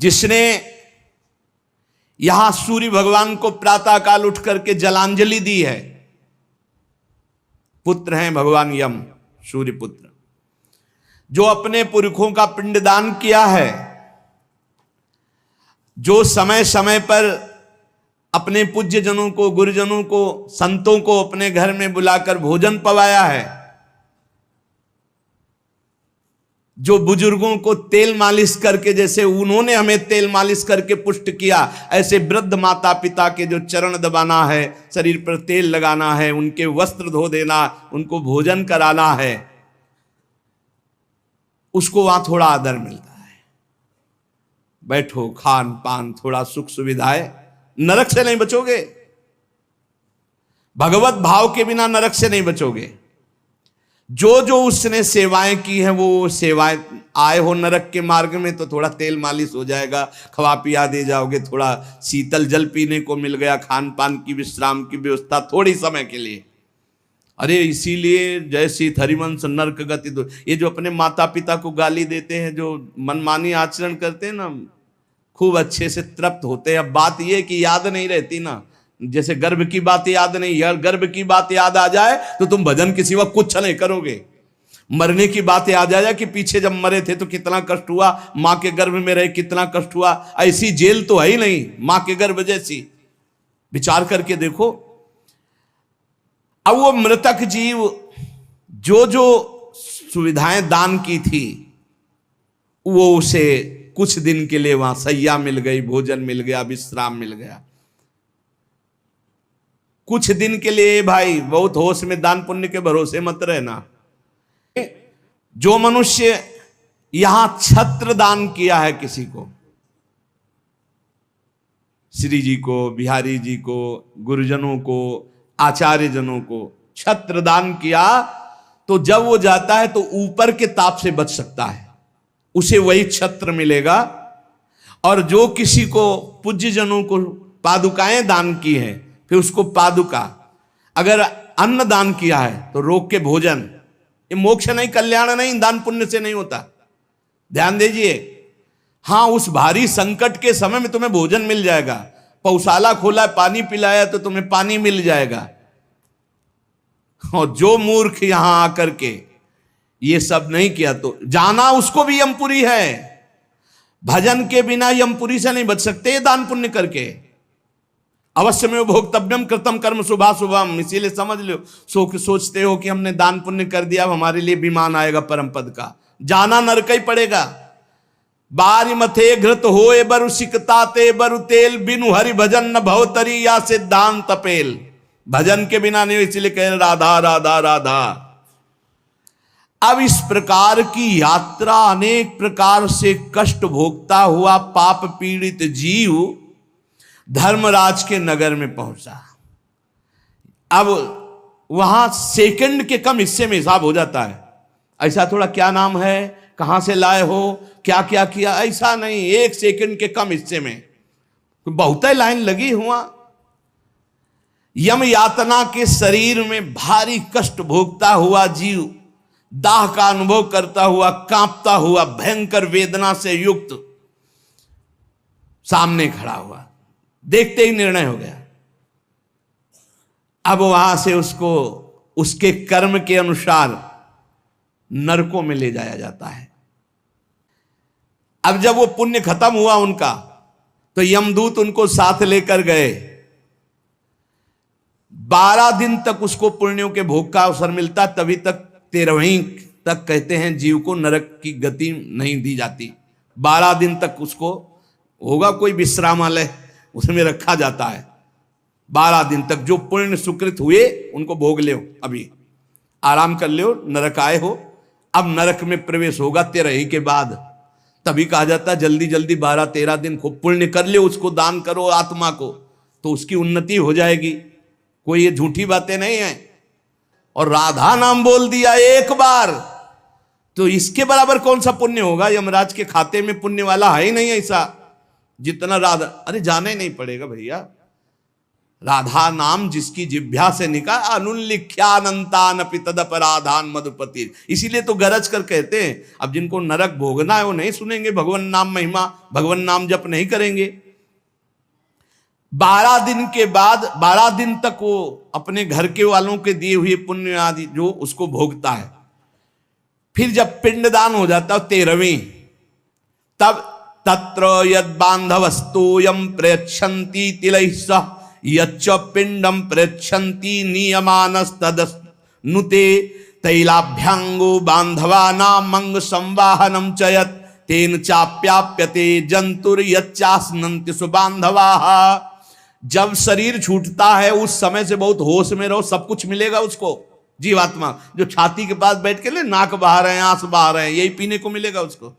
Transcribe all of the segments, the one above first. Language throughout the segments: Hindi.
जिसने यहां सूर्य भगवान को प्रातःकाल उठ करके जलांजलि दी है, पुत्र हैं भगवान यम, सूर्य पुत्र, जो अपने पुरखों का पिंडदान किया है, जो समय समय पर अपने पूज्य जनों को, गुरुजनों को, संतों को अपने घर में बुलाकर भोजन पवाया है, जो बुजुर्गों को तेल मालिश करके, जैसे उन्होंने हमें तेल मालिश करके पुष्ट किया, ऐसे वृद्ध माता पिता के जो चरण दबाना है, शरीर पर तेल लगाना है, उनके वस्त्र धो देना, उनको भोजन कराना है, उसको वहां थोड़ा आदर मिलता है। बैठो, खान पान, थोड़ा सुख सुविधाएं, नरक से नहीं बचोगे। भगवत भाव के बिना नरक से नहीं बचोगे। जो जो उसने सेवाएं की हैं, वो सेवाएं, आए हो नरक के मार्ग में तो थोड़ा तेल मालिश हो जाएगा, खवा पिया दे जाओगे, थोड़ा शीतल जल पीने को मिल गया, खान पान की, विश्राम की व्यवस्था थोड़ी समय के लिए। अरे इसीलिए जैसी हरिवंश नरक गति दो, ये जो अपने माता पिता को गाली देते हैं, जो मनमानी आचरण करते हैं ना, खूब अच्छे से तृप्त होते हैं। अब बात ये कि याद नहीं रहती ना, जैसे गर्भ की बात याद नहीं, यार गर्भ की बात याद आ जाए तो तुम भजन के सिवा कुछ नहीं करोगे। मरने की बात याद आ जाए कि पीछे जब मरे थे तो कितना कष्ट हुआ, मां के गर्भ में रहे कितना कष्ट हुआ, ऐसी जेल तो है ही नहीं मां के गर्भ जैसी। विचार करके देखो। अब वो मृतक जीव जो जो सुविधाएं दान की थी, वो उसे कुछ दिन के लिए वहां सैया मिल गई, भोजन मिल गया, विश्राम मिल गया, कुछ दिन के लिए। भाई बहुत होश में, दान पुण्य के भरोसे मत रहना। जो मनुष्य यहां छत्र दान किया है किसी को, श्री जी को, बिहारी जी को, गुरुजनों को, आचार्य जनों को छत्र दान किया, तो जब वो जाता है तो ऊपर के ताप से बच सकता है, उसे वही छत्र मिलेगा। और जो किसी को, पूज्य जनों को पादुकाएं दान की हैं, फिर उसको पादुका, अगर अन्न दान किया है तो रोग के भोजन, ये मोक्ष नहीं, कल्याण नहीं, दान पुण्य से नहीं होता, ध्यान दीजिए। हां, उस भारी संकट के समय में तुम्हें भोजन मिल जाएगा, पौशाला खोला, पानी पिलाया तो तुम्हें पानी मिल जाएगा। और जो मूर्ख यहां आकर के ये सब नहीं किया तो जाना उसको भी यमपुरी है। भजन के बिना यमपुरी से नहीं बच सकते, दान पुण्य करके। अवश्य में भोक्तव्यम कृतम कर्म शुभा शुभम, इसीलिए समझ लो, सोचते हो कि हमने दान पुण्य कर दिया, हमारे लिए विमान आएगा परम पद का, जाना नरक ही पड़ेगा। बारी मथे घृत होए बरु सिकताते बरु तेल, बिनु हरि भजन न भवतरी या सिद्धांत पेल। भजन के बिना नहीं, इसलिए कह राधा राधा राधा। अब इस प्रकार की यात्रा, अनेक प्रकार से कष्ट भोगता हुआ पाप पीड़ित जीव धर्मराज के नगर में पहुंचा। अब वहां सेकंड के कम हिस्से में हिसाब हो जाता है। ऐसा थोड़ा क्या नाम है, कहां से लाए हो, क्या क्या किया, ऐसा नहीं, एक सेकंड के कम हिस्से में बहुत लाइन लगी हुआ। यम यातना के शरीर में भारी कष्ट भोगता हुआ जीव, दाह का अनुभव करता हुआ, कांपता हुआ, भयंकर वेदना से युक्त सामने खड़ा हुआ। देखते ही निर्णय हो गया। अब वहां से उसको उसके कर्म के अनुसार नरकों में ले जाया जाता है। अब जब वो पुण्य खत्म हुआ उनका, तो यमदूत उनको साथ लेकर गए। 12 दिन तक उसको पुण्यों के भोग का अवसर मिलता, तभी तक 13वीं तक कहते हैं जीव को नरक की गति नहीं दी जाती। 12 दिन तक उसको होगा कोई विश्रामालय, उसमें रखा जाता है। 12 दिन तक जो पुण्य सुकृत हुए उनको भोग लो, अभी आराम कर लो, नरक आए हो। अब नरक में प्रवेश होगा 13 के बाद, तभी कहा जाता है जल्दी जल्दी 12-13 दिन खूब पुण्य कर लो, उसको दान करो आत्मा को, तो उसकी उन्नति हो जाएगी। कोई ये झूठी बातें नहीं है। और राधा नाम बोल दिया एक बार, तो इसके बराबर कौन सा पुण्य होगा। यमराज के खाते में पुण्य वाला है ही नहीं ऐसा जितना राधा। अरे जाना ही नहीं पड़ेगा भैया, राधा नाम जिसकी जिह्वा से निकला, अनुल्लिख्यानंतानपि तदपराधान मधुपति। इसीलिए तो गरज कर कहते हैं, अब जिनको नरक भोगना है वो नहीं सुनेंगे भगवान नाम महिमा, भगवान नाम जप नहीं करेंगे। 12 दिन के बाद 12 दिन तक वो अपने घर के वालों के दिए हुए पुण्य आदि जो उसको भोगता है। फिर जब पिंडदान हो जाता है 13वीं, तब तत्र यद बांधवस्तोयम प्रयच्छन्ति तिलैः सह यच्च पिंडम प्रयच्छन्ति नियमानस्तदनुते तैलाभ्यांगो बांधवानां अंग संवाहनम चयत तेन चाप्याप्यते जंतुर यच्चास्नन्ति सुबांधवाः। जब शरीर छूटता है उस समय से बहुत होश में रहो, सब कुछ मिलेगा उसको। जीवात्मा जो छाती के पास बैठ के ले नाक बहा रहे हैं, आंस बहा रहे हैं, यही पीने को मिलेगा उसको।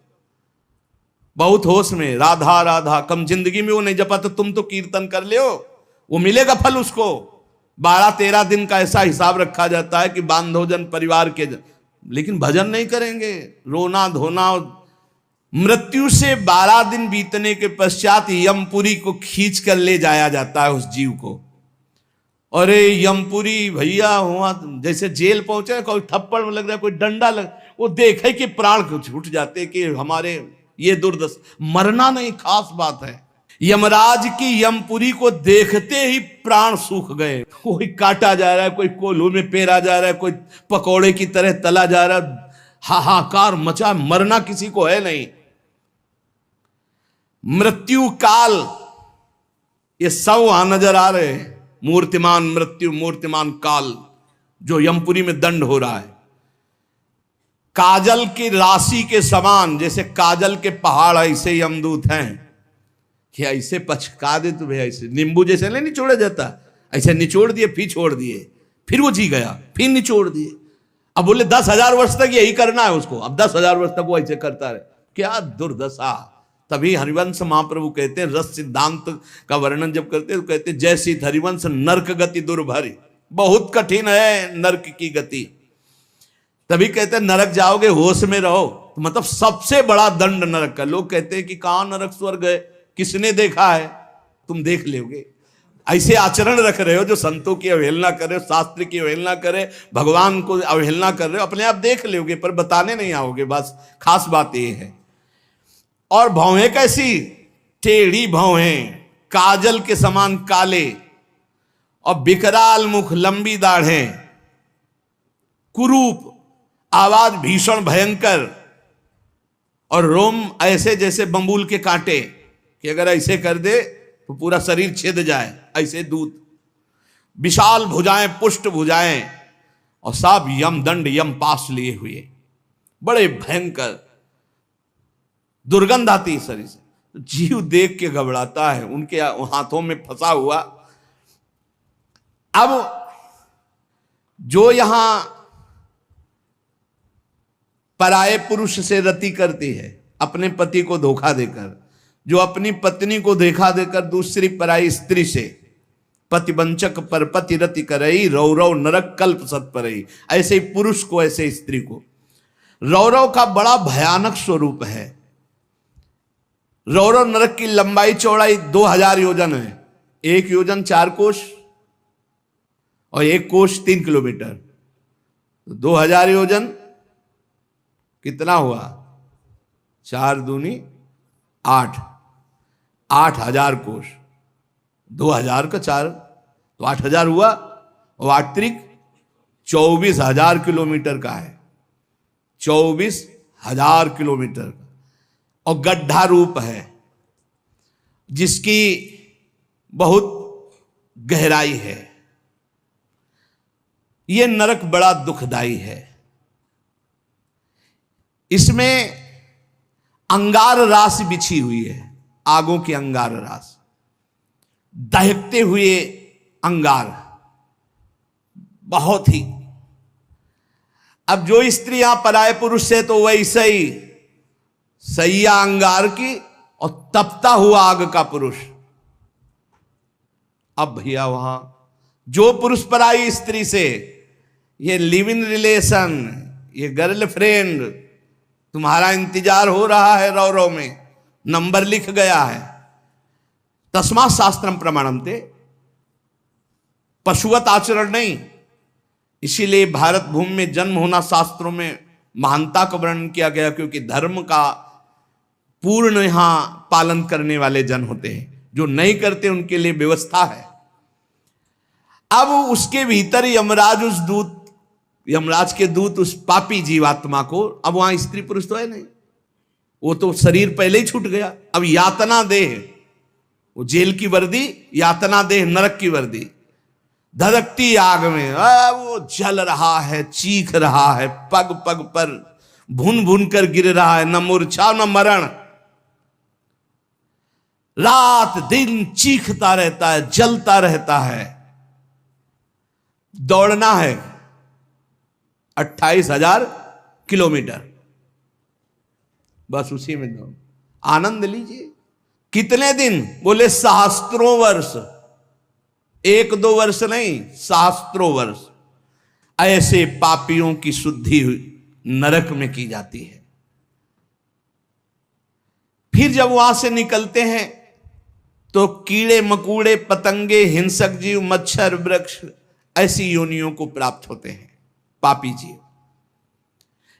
बहुत होश में राधा राधा, कम जिंदगी में वो नहीं जपा तो तुम तो कीर्तन कर ले, वो मिलेगा फल उसको। 12-13 दिन का ऐसा हिसाब रखा जाता है कि बांधोजन परिवार के लेकिन भजन नहीं करेंगे, रोना धोना। मृत्यु से 12 दिन बीतने के पश्चात यमपुरी को खींच कर ले जाया जाता है उस जीव को। अरे यमपुरी भैया हुआ जैसे जेल पहुंचे, कोई थप्पड़ लग रहा है, कोई डंडा लग, वो देखे कि प्राण छूट जाते कि हमारे ये दुर्दशा। मरना नहीं खास बात है, यमराज की यमपुरी को देखते ही प्राण सूख गए। कोई काटा जा रहा है, कोई कोल्हू में पेरा जा रहा है, कोई पकौड़े की तरह तला जा रहा है, हाहाकार मचा। मरना किसी को है नहीं। मृत्यु काल ये सब वहां नजर आ रहे हैं। मूर्तिमान मृत्यु, मूर्तिमान काल जो यमपुरी में दंड हो रहा है। काजल की राशि के समान, जैसे काजल के पहाड़ ऐसे यमदूत हैं कि ऐसे पचका दे तो भैया, ऐसे नींबू जैसे नहीं निचोड़ा जाता, ऐसे निचोड़ दिए, फिर छोड़ दिए, फिर वो जी गया, फिर निचोड़ दिए। अब बोले 10,000 वर्ष तक यही करना है उसको, अब 10,000 वर्ष तक वो ऐसे करता रहे। क्या दुर्दशा। तभी हरिवंश महाप्रभु कहते हैं, रस सिद्धांत का वर्णन जब करते हैं तो कहते हैं, जैसी हरिवंश नरक गति दुर्भरी, बहुत कठिन है नरक की गति। तभी कहते हैं नरक जाओगे होश में रहो, तो मतलब सबसे बड़ा दंड नरक का। लोग कहते हैं कि कहां नरक स्वर्ग है, किसने देखा है? तुम देख लोगे। ऐसे आचरण रख रहे हो जो संतों की अवहेलना कर रहे हो, शास्त्र की अवहेलना करे, भगवान को अवहेलना कर रहे हो, अपने आप देख लोगे पर बताने नहीं आओगे। बस खास बात ये है। और भौहें कैसी? टेढ़ी भौहें, काजल के समान काले, और विकराल मुख, लंबी दाढ़ें, कुरूप, आवाज भीषण भयंकर, और रोम ऐसे जैसे बंबूल के कांटे कि अगर ऐसे कर दे तो पूरा शरीर छेद जाए, ऐसे दूत। विशाल भुजाएं, पुष्ट भुजाएं, और सब यमदंड यम पास लिए हुए, बड़े भयंकर। दुर्गंध आती है शरीर से, जीव देख के घबराता है, उनके हाथों में फंसा हुआ। अब जो यहां पराये पुरुष से रति करती है, अपने पति को धोखा देकर, जो अपनी पत्नी को धोखा देकर दूसरी पराई स्त्री से पतिवंचक पर पति रति करई, रौरव नरक कल्प सत परई। ऐसे ही पुरुष को, ऐसे स्त्री को। रौरव का बड़ा भयानक स्वरूप है। रौरव नरक की लंबाई चौड़ाई 2000 योजन है। 1 योजन 4 कोश और 1 कोश 3 किलोमीटर, 2000 योजन कितना हुआ? 4 दूनी 8, 8000 कोश। 2000 का 4 तो 8000 हुआ, और 8 त्रिक 24,000 किलोमीटर का है। 24,000 किलोमीटर का, और गड्ढा रूप है जिसकी बहुत गहराई है। यह नरक बड़ा दुखदाई है। इसमें अंगार रास बिछी हुई है, आगों की अंगार रास, दहकते हुए अंगार, बहुत ही। अब जो स्त्रियां पराये पुरुष से, तो वैसे ही सैया अंगार की और तपता हुआ आग का पुरुष। अब भैया वहां जो पुरुष पराई स्त्री से, ये लिव इन रिलेशन, ये गर्लफ्रेंड, तुम्हारा इंतजार हो रहा है, रौरव में नंबर लिख गया है। तस्मात् शास्त्रम प्रमाणम ते, पशुवत आचरण नहीं। इसीलिए भारत भूमि में जन्म होना शास्त्रों में महानता का वर्णन किया गया, क्योंकि धर्म का पूर्ण यहां पालन करने वाले जन होते हैं, जो नहीं करते उनके लिए व्यवस्था है। अब उसके भीतर यमराज के दूत उस पापी जीवात्मा को, अब वहां स्त्री पुरुष तो है नहीं, वो तो शरीर पहले ही छूट गया, अब यातना देह, वो जेल की वर्दी, यातना देह नरक की वर्दी, धधकती आग में वो जल रहा है, चीख रहा है, पग पग पर भुन भुन कर गिर रहा है, न मूर्छा न मरण, रात दिन चीखता रहता है, जलता रहता है। दौड़ना है 28,000 किलोमीटर, बस उसी में दौड़, आनंद लीजिए। कितने दिन? बोले सहस्त्रों वर्ष, 1-2 वर्ष नहीं, सहस्त्रों वर्ष। ऐसे पापियों की शुद्धि नरक में की जाती है। फिर जब वहां से निकलते हैं तो कीड़े मकोड़े, पतंगे, हिंसक जीव, मच्छर, वृक्ष, ऐसी योनियों को प्राप्त होते हैं पापी जीव।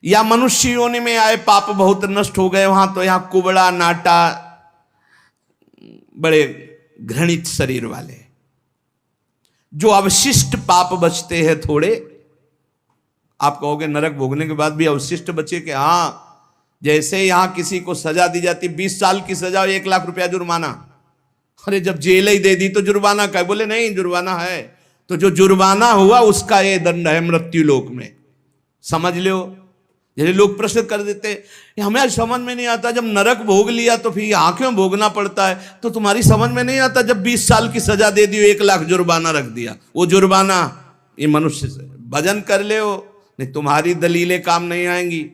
या मनुष्य योनि में आए, पाप बहुत नष्ट हो गए वहां, तो यहां कुबड़ा नाटा, बड़े घृणित शरीर वाले, जो अवशिष्ट पाप बचते हैं थोड़े। आप कहोगे नरक भोगने के बाद भी अवशिष्ट बचे कि हां, जैसे यहां किसी को सजा दी जाती, 20 साल की सजा, 1 लाख रुपया जुर्माना। अरे जब जेल ही दे दी तो जुर्माना का? बोले नहीं, जुर्माना है, तो जो जुर्माना हुआ उसका ये दंड है मृत्यु लोक में, समझ लो। जैसे लोग प्रश्न कर देते, हमें आज समझ में नहीं आता, जब नरक भोग लिया तो फिर यहां क्यों भोगना पड़ता है? तो तुम्हारी समझ में नहीं आता, जब 20 साल की सजा दे दी, 1 लाख जुर्माना रख दिया, वो जुर्माना ये मनुष्य से भजन कर ले हो, नहीं तुम्हारी दलीलें काम नहीं आएंगी।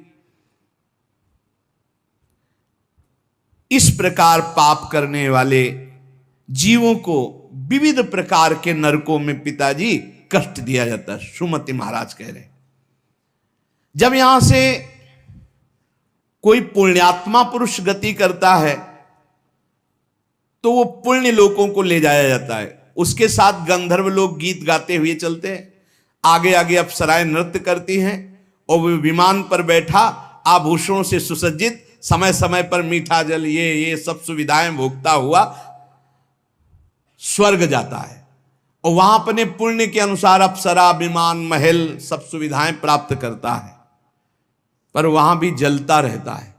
इस प्रकार पाप करने वाले जीवों को विविध प्रकार के नरकों में पिताजी कष्ट दिया जाता है। सुमति महाराज कह रहे, जब यहां से कोई पुण्यात्मा पुरुष गति करता है तो वो पुण्य लोकों को ले जाया जाता है, उसके साथ गंधर्व लोग गीत गाते हुए चलते हैं, आगे आगे अप्सराएं नृत्य करती हैं, और वो विमान पर बैठा आभूषणों से सुसज्जित, समय समय पर मीठा जल, ये सब सुविधाएं भोगता हुआ स्वर्ग जाता है, और वहां अपने पुण्य के अनुसार अप्सरा, विमान, महल, सब सुविधाएं प्राप्त करता है। पर वहां भी जलता रहता है,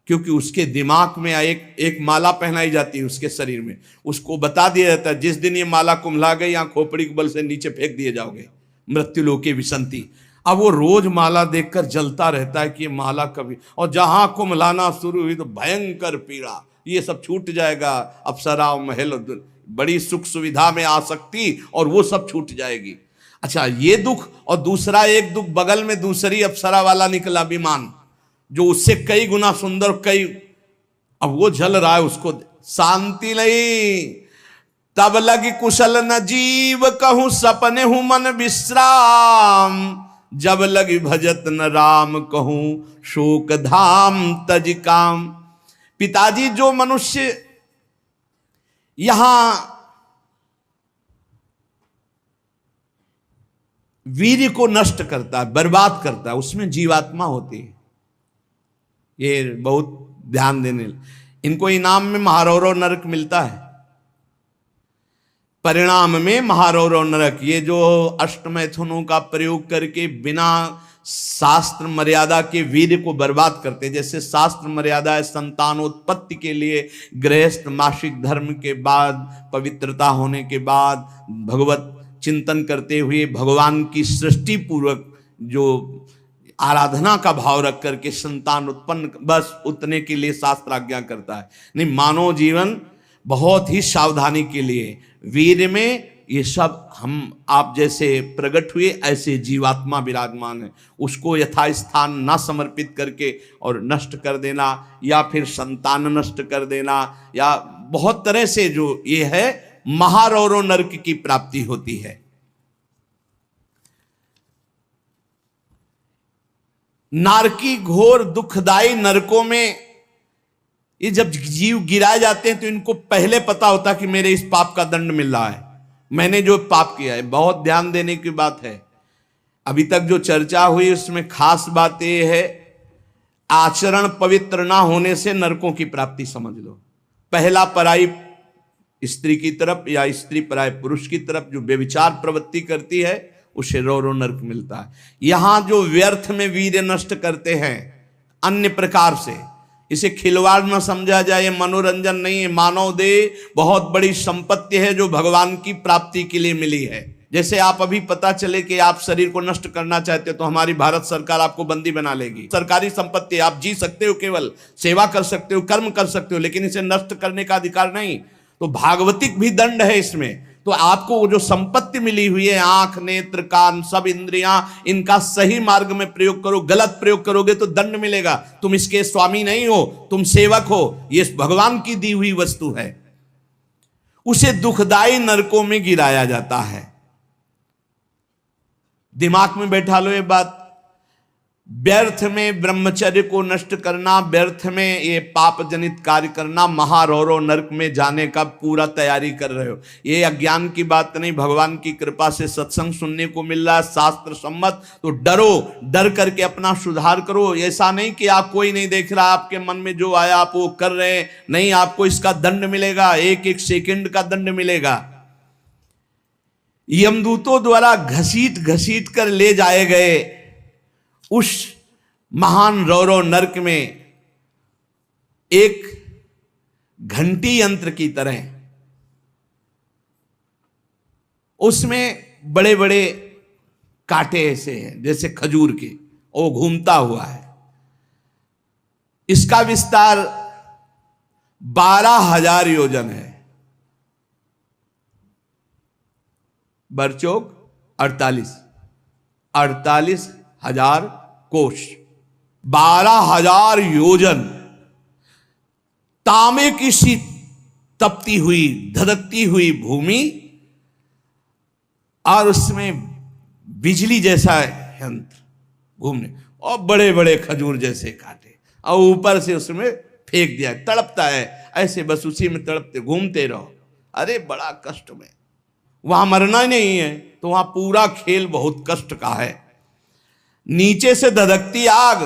क्योंकि उसके दिमाग में एक माला पहनाई जाती है उसके शरीर में, उसको बता दिया जाता है जिस दिन ये माला कुम्हला गई, यहां खोपड़ी के बल से नीचे फेंक दिए जाओगे, मृत्यु लोके विसंति। अब वो रोज माला देखकर जलता रहता है कि ये माला कभी, और जहां कुम्हलाना शुरू हुई तो भयंकर पीड़ा, ये सब छूट जाएगा, अप्सरा, महल, बड़ी सुख सुविधा में आसक्ति, और वो सब छूट जाएगी। अच्छा, ये दुख, और दूसरा एक दुख बगल में दूसरी अप्सरा वाला निकला विमान, जो उससे कई गुना सुंदर, कई, अब वो जल रहा है, उसको शांति नहीं। तब लगी कुशल न जीव कहूं, सपने हूं मन विश्राम, जब लगी भजत न राम कहूं, शोक धाम तज काम। पिताजी, जो मनुष्य यहां वीर्य को नष्ट करता है, बर्बाद करता है, उसमें जीवात्मा होती है। ये बहुत ध्यान देने, इनको इनाम में महारौरव नरक मिलता है, परिणाम में महारौरव नरक। ये जो अष्टमैथुनों का प्रयोग करके बिना शास्त्र मर्यादा के वीर्य को बर्बाद करते, जैसे शास्त्र मर्यादा है संतानोत्पत्ति के लिए, गृहस्थ मासिक धर्म के बाद, पवित्रता होने के बाद, भगवत चिंतन करते हुए, भगवान की सृष्टि पूर्वक जो आराधना का भाव रख करके संतान उत्पन्न, बस उतने के लिए शास्त्र आज्ञा करता है। नहीं, मानव जीवन बहुत ही सावधानी के लिए, वीर्य में ये सब हम आप जैसे प्रकट हुए ऐसे जीवात्मा विराजमान है, उसको यथास्थान ना समर्पित करके और नष्ट कर देना, या फिर संतान नष्ट कर देना, या बहुत तरह से जो ये है, महारौरव नरक की प्राप्ति होती है। नारकी घोर दुखदाई नरकों में ये जब जीव गिराए जाते हैं तो इनको पहले पता होता कि मेरे इस पाप का दंड मिल रहा है, मैंने जो पाप किया है, बहुत ध्यान देने की बात है। अभी तक जो चर्चा हुई उसमें खास बात यह है, आचरण पवित्र ना होने से नरकों की प्राप्ति समझ लो। पहला, पराई स्त्री की तरफ या स्त्री पराय पुरुष की तरफ जो व्यभिचार प्रवृत्ति करती है उसे रो रो नरक मिलता है। यहां जो व्यर्थ में वीर्य नष्ट करते हैं अन्य प्रकार से, इसे खिलवाड़ न समझा जाए, ये मनोरंजन नहीं है। मानव देह बहुत बड़ी संपत्ति है जो भगवान की प्राप्ति के लिए मिली है। जैसे आप अभी पता चले कि आप शरीर को नष्ट करना चाहते हो तो हमारी भारत सरकार आपको बंदी बना लेगी। सरकारी संपत्ति, आप जी सकते हो, केवल सेवा कर सकते हो, कर्म कर सकते हो, लेकिन इसे नष्ट करने का अधिकार नहीं। तो भागवतिक भी दंड है इसमें। तो आपको जो संपत्ति मिली हुई है, आंख, नेत्र, कान, सब इंद्रियां, इनका सही मार्ग में प्रयोग करो। गलत प्रयोग करोगे तो दंड मिलेगा। तुम इसके स्वामी नहीं हो, तुम सेवक हो। ये भगवान की दी हुई वस्तु है, उसे दुखदाई नरकों में गिराया जाता है। दिमाग में बैठा लो ये बात। व्यर्थ में ब्रह्मचर्य को नष्ट करना, व्यर्थ में ये पाप जनित कार्य करना, महारौरव नरक में जाने का पूरा तैयारी कर रहे हो। ये अज्ञान की बात नहीं, भगवान की कृपा से सत्संग सुनने को मिल रहा है, शास्त्र सम्मत। तो डरो, डर करके अपना सुधार करो। ऐसा नहीं कि आप कोई नहीं देख रहा, आपके मन में जो आया आप वो कर रहे हैं, नहीं, आपको इसका दंड मिलेगा, एक एक सेकंड का दंड मिलेगा। यमदूतों द्वारा घसीट घसीट कर ले जाए गए उस महान रौरव नरक में एक घंटी यंत्र की तरह उसमें बड़े बड़े कांटे ऐसे हैं जैसे खजूर के, वो घूमता हुआ है। इसका विस्तार 12,000 योजन है। बरचौक 48,000 कोष, 12,000 योजन। तांबे की सी तपती हुई, धधकती हुई भूमि और उसमें बिजली जैसा यंत्र घूमने, और बड़े बड़े खजूर जैसे कांटे, और ऊपर से उसमें फेंक दिया। तड़पता है ऐसे, बस उसी में तड़पते घूमते रहो। अरे बड़ा कष्ट में, वहां मरना नहीं है तो वहां पूरा खेल बहुत कष्ट का है। नीचे से धधकती आग,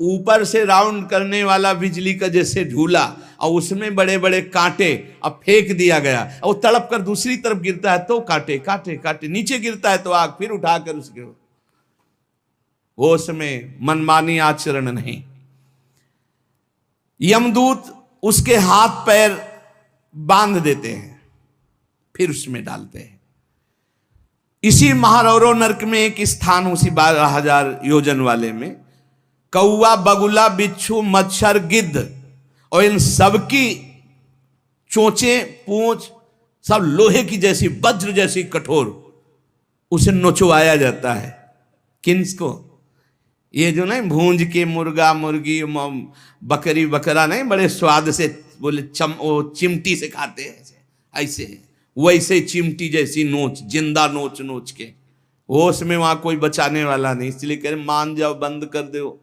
ऊपर से राउंड करने वाला बिजली का जैसे झूला, और उसमें बड़े बड़े कांटे, अब फेंक दिया गया, और तड़प कर दूसरी तरफ गिरता है तो कांटे कांटे कांटे, नीचे गिरता है तो आग, फिर उठाकर उसके वो उसमें मनमानी आचरण नहीं। यमदूत उसके हाथ पैर बांध देते हैं, फिर उसमें डालते हैं। इसी महारौरव नरक में एक स्थान, उसी 12,000 योजन वाले में, कौवा, बगुला, बिच्छू, मच्छर, गिद्ध और इन सबकी चोंचें, पूंछ सब लोहे की जैसी, वज्र जैसी कठोर, उसे नोचवाया जाता है। किसको? ये जो नहीं भूंज के मुर्गा मुर्गी बकरी बकरा नहीं बड़े स्वाद से बोले चिमटी से खाते हैं ऐसे, वैसे चिमटी जैसी नोच, जिंदा नोच नोच के, होश में वहां कोई बचाने वाला नहीं। इसलिए कह रहे मान जाओ, बंद कर दो,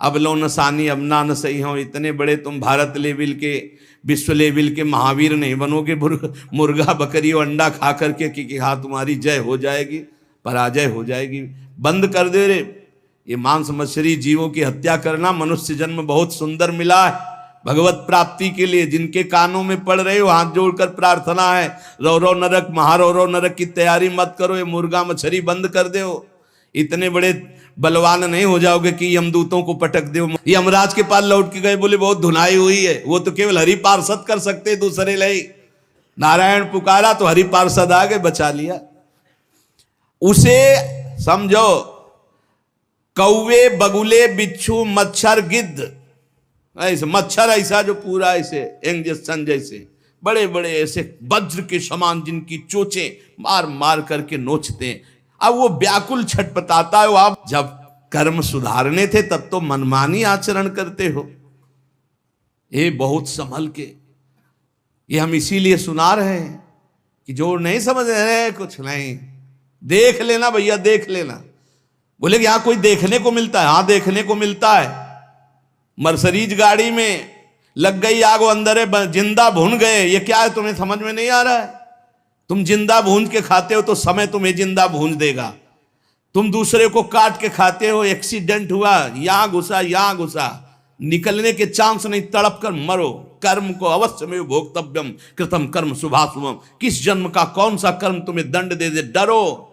अब लो नसानी अब ना न सही हो। इतने बड़े तुम भारत लेवल के, विश्व लेवल के महावीर नहीं बनोगे मुर्गा बकरी और अंडा खा करके कि हाँ तुम्हारी जय हो जाएगी, पराजय हो जाएगी। बंद कर दे रे। ये मांस मछली जीवों की हत्या करना, मनुष्य जन्म बहुत सुंदर मिला है भगवत प्राप्ति के लिए। जिनके कानों में पड़ रहे हो हाथ जोड़कर प्रार्थना है, रौरव नरक, महारौरव नरक की तैयारी मत करो, ये मुर्गा मछली बंद कर दो। इतने बड़े बलवान नहीं हो जाओगे कि यमदूतों को पटक दो। यमराज के पास लौट के गए, बोले बहुत धुनाई हुई है। वो तो केवल हरि पार्षद कर सकते, दूसरे ले नारायण पुकारा तो हरि पार्षद आ गए, बचा लिया उसे। समझो, कौवे, बगुले, बिच्छू, मच्छर, गिद्ध, ऐसे मच्छर ऐसा जो पूरा ऐसे इंजेक्शन जैसे बड़े बड़े ऐसे वज्र के समान, जिनकी चोंचें मार मार करके नोचते हैं। अब वो व्याकुल छटपटाता है। आप जब कर्म सुधारने थे तब तो मनमानी आचरण करते हो। ये बहुत संभल के, ये हम इसीलिए सुना रहे हैं कि जो नहीं समझ रहे कुछ नहीं, देख लेना भैया, देख लेना। बोले कि यहां कोई देखने को मिलता है? हाँ देखने को मिलता है। मर्सरीज गाड़ी में लग गई आग, वो अंदर है, जिंदा भुन गए। ये क्या है तुम्हें समझ में नहीं आ रहा है? तुम जिंदा भूंज के खाते हो तो समय तुम्हें जिंदा भूंज देगा। तुम दूसरे को काट के खाते हो, एक्सीडेंट हुआ, यहां घुसा यहां घुसा, निकलने के चांस नहीं, तड़प कर मरो। कर्म को अवश्य में भोक्तव्यम कृतम कर्म शुभाशुभम। किस जन्म का कौन सा कर्म तुम्हें दंड दे दे, डरो।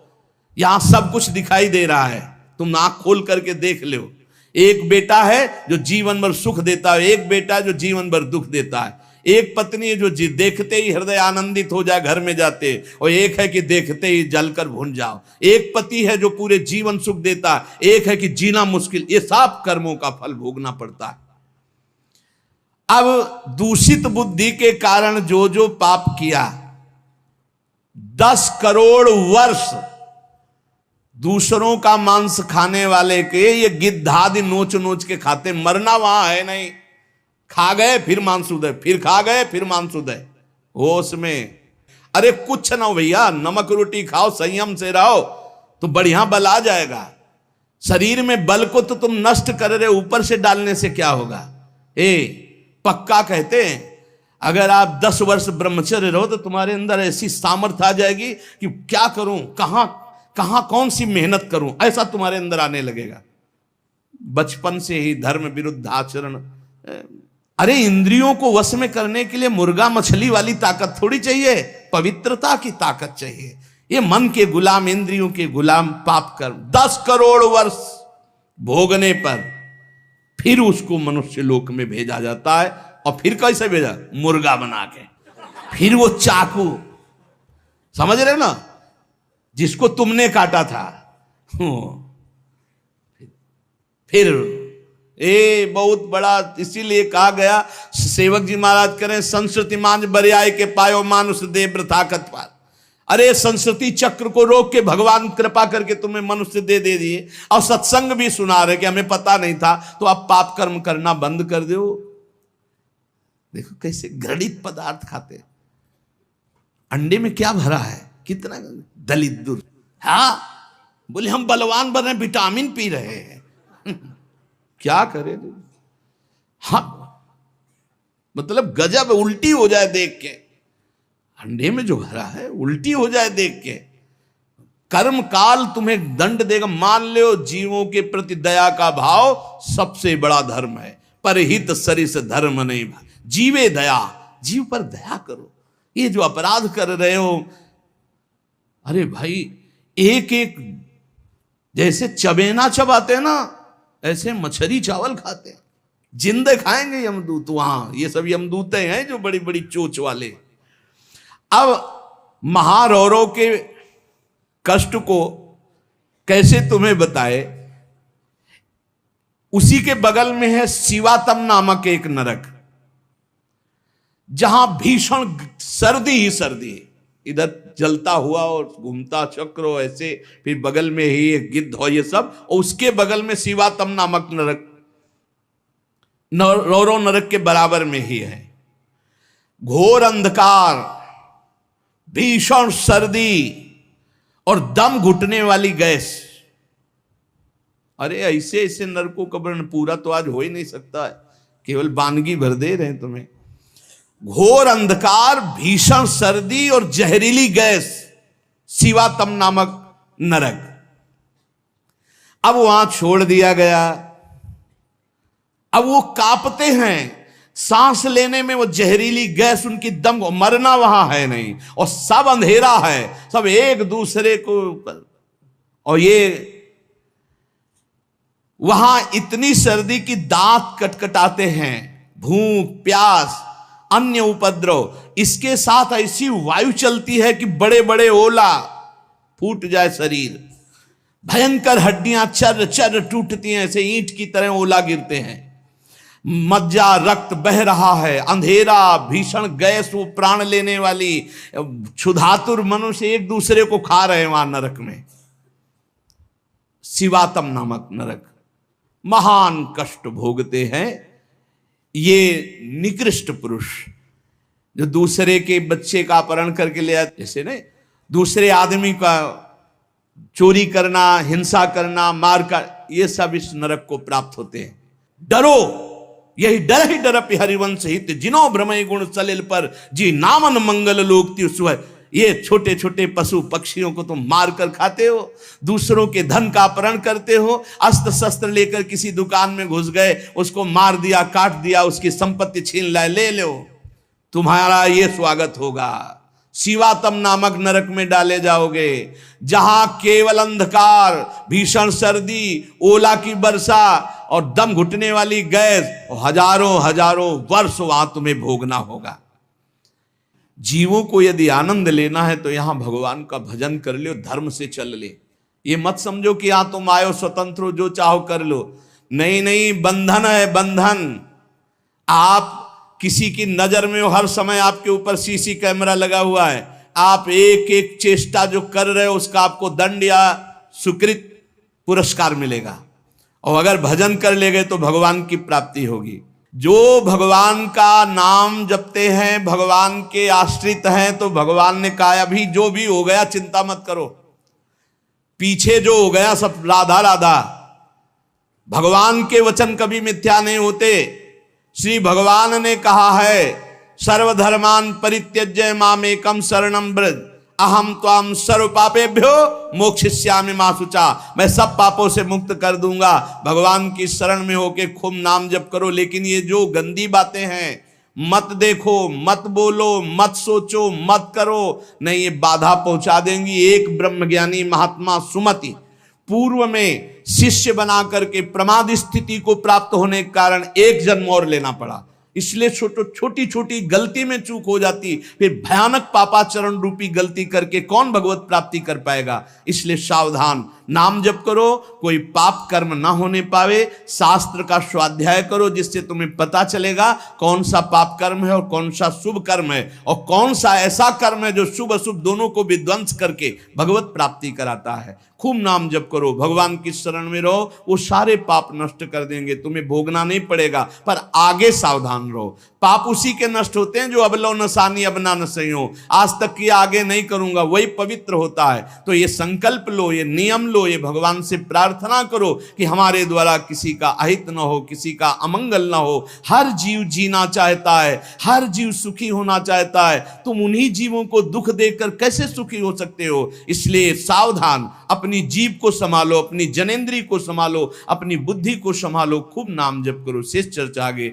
यहां सब कुछ दिखाई दे रहा है, तुम आंख खोल करके देख लो। एक बेटा है जो जीवन भर सुख देता है, एक बेटा है जो जीवन भर दुख देता है। एक पत्नी है जो देखते ही हृदय आनंदित हो जाए घर में जाते, और एक है कि देखते ही जलकर भून जाओ। एक पति है जो पूरे जीवन सुख देता है, एक है कि जीना मुश्किल। ये सब कर्मों का फल भोगना पड़ता है। अब दूषित बुद्धि के कारण जो जो पाप किया, 10 करोड़ वर्ष दूसरों का मांस खाने वाले के ये गिद्धादि नोच नोच के खाते, मरना वहां है नहीं। खा गए फिर मांसोदय, फिर खा गए फिर मांसोदय, होश में। अरे कुछ ना हो भैया, नमक रोटी खाओ, संयम से रहो तो बढ़िया बल आ जाएगा। शरीर में बल को तो तुम नष्ट कर रहे, ऊपर से डालने से क्या होगा। पक्का कहते हैं अगर आप 10 वर्ष ब्रह्मचर्य रहो तो तुम्हारे अंदर ऐसी सामर्थ्य आ जाएगी कि क्या करूं, कहां कहां कौन सी मेहनत करूं, ऐसा तुम्हारे अंदर आने लगेगा। बचपन से ही धर्म विरुद्ध आचरण। अरे इंद्रियों को वश में करने के लिए मुर्गा मछली वाली ताकत थोड़ी चाहिए, पवित्रता की ताकत चाहिए। ये मन के गुलाम, इंद्रियों के गुलाम पाप कर्म 10 करोड़ वर्ष भोगने पर फिर उसको मनुष्य लोक में भेजा जाता है। और फिर कैसे भेजा, मुर्गा बना के। फिर वो चाकू, समझ रहे हो ना, जिसको तुमने काटा था, फिर बहुत बड़ा। इसीलिए कहा गया, सेवक जी महाराज करें, संस्कृति मांझ बरियाय के पायो मानुष दे वृथाकत पार। अरे संस्कृति चक्र को रोक के भगवान कृपा करके तुम्हें मनुष्य दे दिए, और सत्संग भी सुना रहे कि हमें पता नहीं था, तो आप पाप कर्म करना बंद कर दो। देखो कैसे घृणित पदार्थ खाते। अंडे में क्या भरा है, कितना दलित दूर। हाँ बोले हम बलवान बन रहे, विटामिन पी रहे हैं। क्या करें। हाँ मतलब गजब, उल्टी हो जाए देख के। अंडे में जो भरा है उल्टी हो जाए देख के। कर्म काल तुम्हें दंड देगा। मान लो जीवों के प्रति दया का भाव सबसे बड़ा धर्म है। परहित सरिस धर्म नहीं, जीवे दया, जीव पर दया करो। ये जो अपराध कर रहे हो, अरे भाई एक एक जैसे चबेना चबाते हैं ना, ऐसे मछली चावल खाते हैं। जिंदे खाएंगे यमदूत वहां, ये सब यमदूते हैं जो बड़ी बड़ी चोच वाले। अब महारौरों के कष्ट को कैसे तुम्हें बताए। उसी के बगल में है शिवातम नामक एक नरक, जहां भीषण सर्दी ही सर्दी, इधर जलता हुआ और घूमता चक्र ऐसे, फिर बगल में ही एक गिद्ध हो, ये सब, और उसके बगल में शिवातम नामक नरक, रौरव नरक के बराबर में ही है। घोर अंधकार, भीषण सर्दी और दम घुटने वाली गैस। अरे ऐसे ऐसे नरकों का वर्णन पूरा तो आज हो ही नहीं सकता है, केवल बानगी भर दे रहे हैं तुम्हें। घोर अंधकार, भीषण सर्दी और जहरीली गैस, शिवातम नामक नरक। अब वहां छोड़ दिया गया। अब वो कांपते हैं, सांस लेने में वो जहरीली गैस उनकी दम, मरना वहां है नहीं, और सब अंधेरा है, सब एक दूसरे को। और ये वहां इतनी सर्दी की दांत कटकटाते हैं, भूख प्यास अन्य उपद्रव, इसके साथ ऐसी वायु चलती है कि बड़े बड़े ओला, फूट जाए शरीर, भयंकर हड्डियां चर चर टूटती हैं, ऐसे ईंट की तरह ओला गिरते हैं, मज्जा रक्त बह रहा है, अंधेरा, भीषण गैस, वो प्राण लेने वाली, क्षुधातुर मनुष्य एक दूसरे को खा रहे हैं वहां नरक में। शिवातम नामक नरक, महान कष्ट भोगते हैं ये निकृष्ट पुरुष, जो दूसरे के बच्चे का अपहरण करके ले आते, जैसे नहीं, दूसरे आदमी का चोरी करना, हिंसा करना, मार कर, ये सब इस नरक को प्राप्त होते हैं। डरो, यही डर ही डर हरिवंश हित, जिनो भ्रमय गुण सलिल पर, जी नामन मंगल लोक सुह। ये छोटे छोटे पशु पक्षियों को तुम मार कर खाते हो, दूसरों के धन का अपहरण करते हो, अस्त्र शस्त्र लेकर किसी दुकान में घुस गए, उसको मार दिया, काट दिया, उसकी संपत्ति छीन लाए, ले लो, तुम्हारा ये स्वागत होगा। शिवातम नामक नरक में डाले जाओगे, जहां केवल अंधकार, भीषण सर्दी, ओला की वर्षा और दम घुटने वाली गैस, और हजारों हजारों वर्ष वहां तुम्हें भोगना होगा। जीवों को यदि आनंद लेना है तो यहां भगवान का भजन कर लो, धर्म से चल ले। ये मत समझो कि यहां तुम आयो स्वतंत्र हो, जो चाहो कर लो। नहीं नहीं, बंधन है बंधन। आप किसी की नजर में हो, हर समय आपके ऊपर सीसी कैमरा लगा हुआ है, आप एक एक चेष्टा जो कर रहे हो उसका आपको दंड या सुकृत पुरस्कार मिलेगा। और अगर भजन कर ले गए तो भगवान की प्राप्ति होगी। जो भगवान का नाम जपते हैं, भगवान के आश्रित हैं, तो भगवान ने कहा अभी जो भी हो गया चिंता मत करो, पीछे जो हो गया सब राधा राधा। भगवान के वचन कभी मिथ्या नहीं होते। श्री भगवान ने कहा है, सर्वधर्मान परित्यज्य मामेकम शरणम व्रज, अहम त्वाम सर्व पापेभ्यो मोक्षयिष्यामि मा शुचा। मैं सब पापों से मुक्त कर दूंगा। भगवान की शरण में होके खूब नाम जप करो। लेकिन ये जो गंदी बातें हैं, मत देखो, मत बोलो, मत सोचो, मत करो, नहीं, ये बाधा पहुंचा देंगी। एक ब्रह्मज्ञानी महात्मा सुमति पूर्व में शिष्य बना करके प्रमाद स्थिति को प्राप्त होने के कारण एक जन्म और लेना पड़ा। इसलिए छोटी छोटी गलती में चूक हो जाती, फिर भयानक पापाचरण रूपी गलती करके कौन भगवत प्राप्ति कर पाएगा। इसलिए सावधान, नाम जप करो, कोई पाप कर्म ना होने पावे। शास्त्र का स्वाध्याय करो, जिससे तुम्हें पता चलेगा कौन सा पाप कर्म है और कौन सा शुभ कर्म है, और कौन सा ऐसा कर्म है जो शुभ अशुभ दोनों को विध्वंस करके भगवत प्राप्ति कराता है। खूब नाम जप करो, भगवान की शरण में रहो, वो सारे पाप नष्ट कर देंगे, तुम्हें भोगना नहीं पड़ेगा। पर आगे सावधान रहो, पाप उसी के नष्ट होते हैं जो अब लो नसानी अब ना नसई हो। आज तक किया आगे नहीं करूंगा, वही पवित्र होता है। तो ये संकल्प लो, ये नियम लो, ये भगवान से प्रार्थना करो कि हमारे द्वारा किसी का अहित न हो, किसी का अमंगल न हो। हर जीव जीना चाहता है, हर जीव सुखी होना चाहता है। तुम उन्हीं जीवों को दुख देकर कैसे सुखी हो सकते हो। इसलिए सावधान, अपनी जीव को संभालो, अपनी जनेंद्री को संभालो, अपनी बुद्धि को संभालो, खूब नाम जप करो। शेष चर्चा आगे।